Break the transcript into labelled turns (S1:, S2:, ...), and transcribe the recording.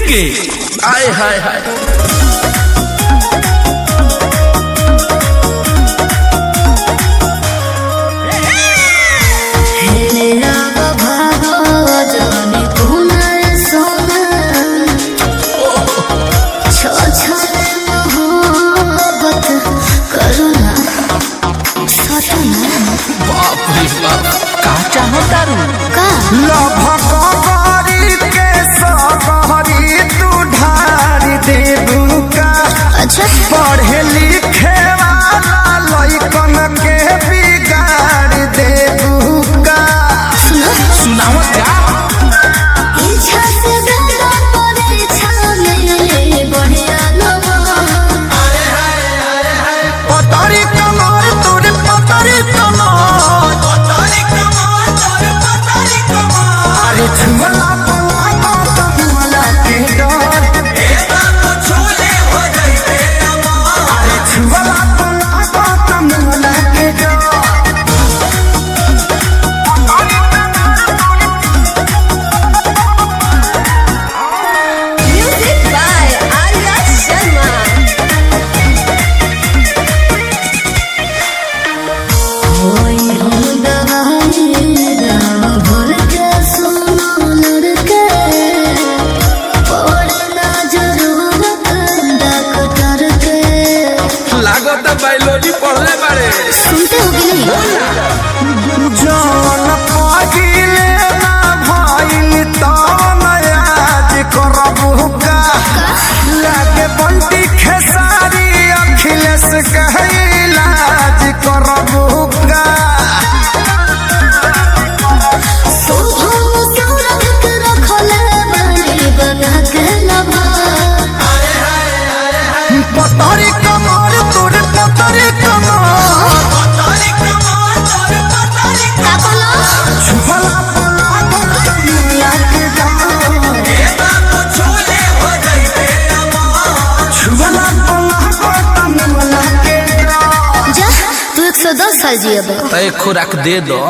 S1: के आय हाय हाय का चाहो तारू
S2: का
S3: लभकरी के सबहरी तू ढारी देबू का।
S2: अच्छा
S3: पढ़े लिखे वाला लइकन के बिगाड़ देबू का।
S1: सुनाओ क्या
S2: इच्छा से ज्यादा परीक्षा में बढ़िया
S3: पतरी कमर तोर पतरी कमर अरे छुमला पला तो मुला के डर अरे छुमला पला तो मुला के डर
S2: म्यूजिक बाय आर्या शर्मा ओए हम दवाई दाम भर के सुनो लड़के पढ़ना जरूरत डॉक्टर के
S1: लागत बायोलॉजी पढ़ले बारे
S2: सुनते हो कि नहीं
S3: जान पागिले ना भाई तवन आज करबू का। लागे बंटी खेसारी अखिलेश कहे इलाज करबू का।
S2: सोहम सौरभ के रखले बड़ी बना के लभा
S3: पतरी कमर तोर पतरी कमर
S2: का बोलो
S3: छुपला पला तो मुला के डर छुपला पला तो मुला के डर
S2: जा तू 110 साल जियब
S1: तय खुराक दे दो।